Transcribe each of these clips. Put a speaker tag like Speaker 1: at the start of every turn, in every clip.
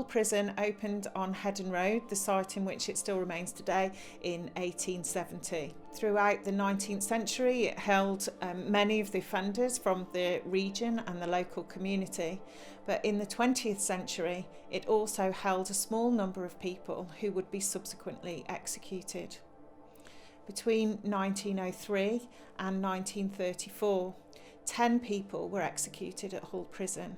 Speaker 1: Hull Prison opened on Headon Road, the site in which it still remains today, in 1870. Throughout the 19th century, it held many of the offenders from the region and the local community. But in the 20th century, it also held a small number of people who would be subsequently executed. Between 1903 and 1934, 10 people were executed at Hull Prison.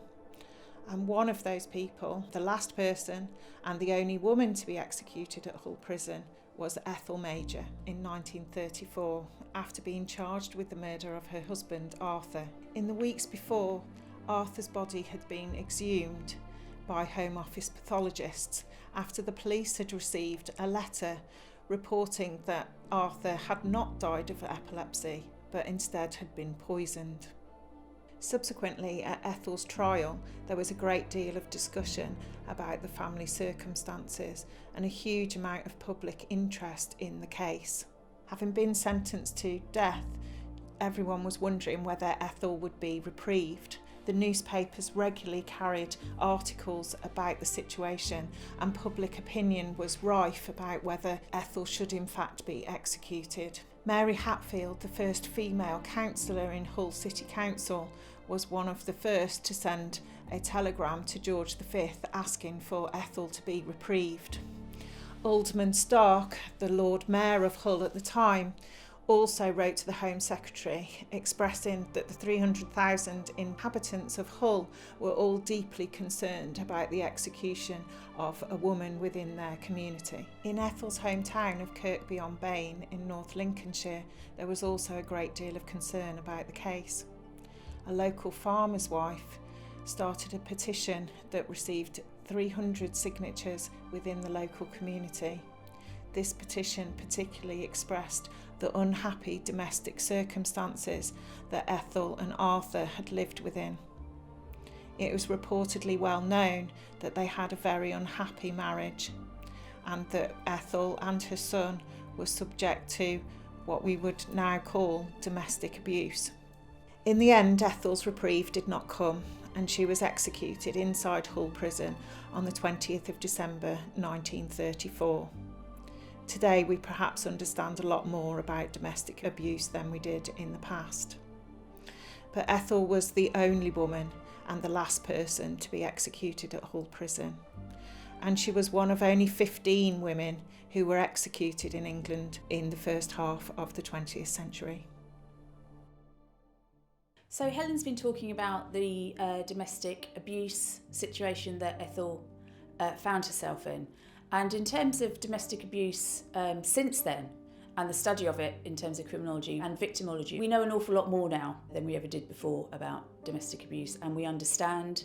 Speaker 1: And one of those people, the last person and the only woman to be executed at Hull Prison, was Ethel Major in 1934, after being charged with the murder of her husband, Arthur. In the weeks before, Arthur's body had been exhumed by Home Office pathologists after the police had received a letter reporting that Arthur had not died of epilepsy, but instead had been poisoned. Subsequently, at Ethel's trial, there was a great deal of discussion about the family circumstances and a huge amount of public interest in the case. Having been sentenced to death, everyone was wondering whether Ethel would be reprieved. The newspapers regularly carried articles about the situation, and public opinion was rife about whether Ethel should in fact be executed. Mary Hatfield, the first female councillor in Hull City Council, was one of the first to send a telegram to George V asking for Ethel to be reprieved. Alderman Stark, the Lord Mayor of Hull at the time, also wrote to the Home Secretary expressing that the 300,000 inhabitants of Hull were all deeply concerned about the execution of a woman within their community. In Ethel's hometown of Kirkby-on-Bain in North Lincolnshire, there was also a great deal of concern about the case. A local farmer's wife started a petition that received 300 signatures within the local community. This petition particularly expressed the unhappy domestic circumstances that Ethel and Arthur had lived within. It was reportedly well known that they had a very unhappy marriage, and that Ethel and her son were subject to what we would now call domestic abuse. In the end, Ethel's reprieve did not come, and she was executed inside Hull Prison on the 20th of December 1934. Today we perhaps understand a lot more about domestic abuse than we did in the past. But Ethel was the only woman and the last person to be executed at Hull Prison. And she was one of only 15 women who were executed in England in the first half of the 20th century.
Speaker 2: So Helen's been talking about the domestic abuse situation that Ethel found herself in. And in terms of domestic abuse since then, and the study of it in terms of criminology and victimology, we know an awful lot more now than we ever did before about domestic abuse, and we understand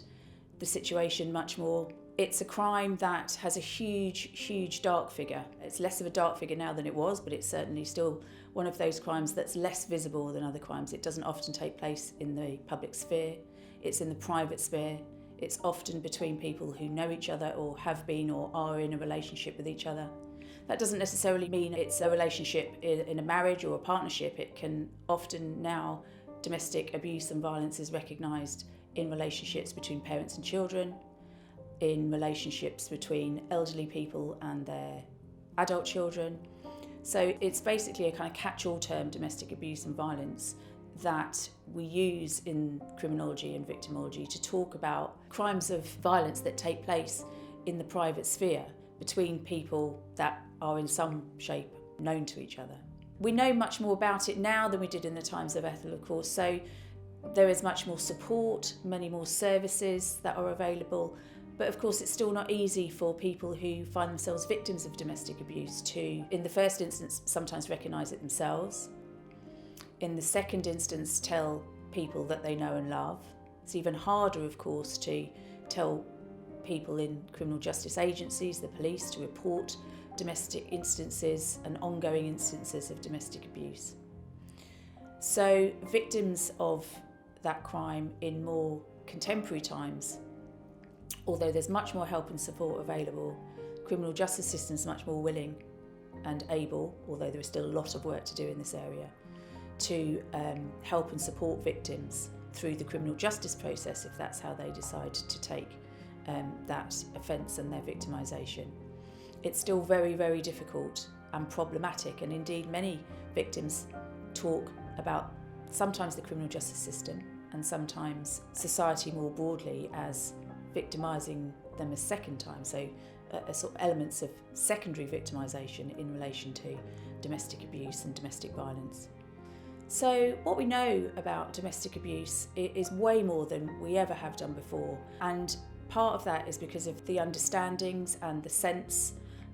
Speaker 2: the situation much more. It's a crime that has a huge dark figure. It's less of a dark figure now than it was, but it's certainly still one of those crimes that's less visible than other crimes. It doesn't often take place in the public sphere. It's in the private sphere. It's often between people who know each other or have been or are in a relationship with each other. That doesn't necessarily mean it's a relationship in a marriage or a partnership. It can often now, domestic abuse and violence is recognised in relationships between parents and children, in relationships between elderly people and their adult children. So it's basically a kind of catch-all term, domestic abuse and violence, that we use in criminology and victimology to talk about crimes of violence that take place in the private sphere between people that are in some shape known to each other. We know much more about it now than we did in the times of Ethel, of course, so there is much more support, many more services that are available, but of course it's still not easy for people who find themselves victims of domestic abuse to, in the first instance, sometimes recognise it themselves. In the second instance, tell people that they know and love. It's even harder, of course, to tell people in criminal justice agencies, the police, to report domestic instances and ongoing instances of domestic abuse. So victims of that crime in more contemporary times, although there's much more help and support available, criminal justice systems are much more willing and able, although there is still a lot of work to do in this area, to help and support victims through the criminal justice process if that's how they decide to take that offence and their victimisation. It's still very, very difficult and problematic, and indeed many victims talk about sometimes the criminal justice system and sometimes society more broadly as victimising them a second time, so sort of elements of secondary victimisation in relation to domestic abuse and domestic violence. So what we know about domestic abuse is way more than we ever have done before, and part of that is because of the understandings and the sense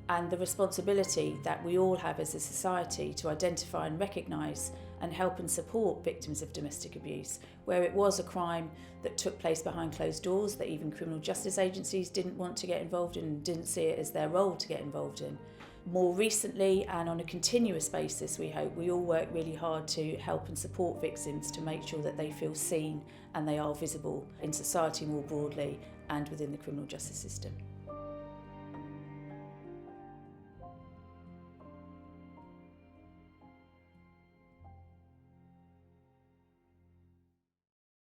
Speaker 2: and the responsibility that we all have as a society to identify and recognise and help and support victims of domestic abuse, where it was a crime that took place behind closed doors that even criminal justice agencies didn't want to get involved in and didn't see it as their role to get involved in. More recently, and on a continuous basis, we hope, we all work really hard to help and support victims to make sure that they feel seen and they are visible in society more broadly and within the criminal justice system.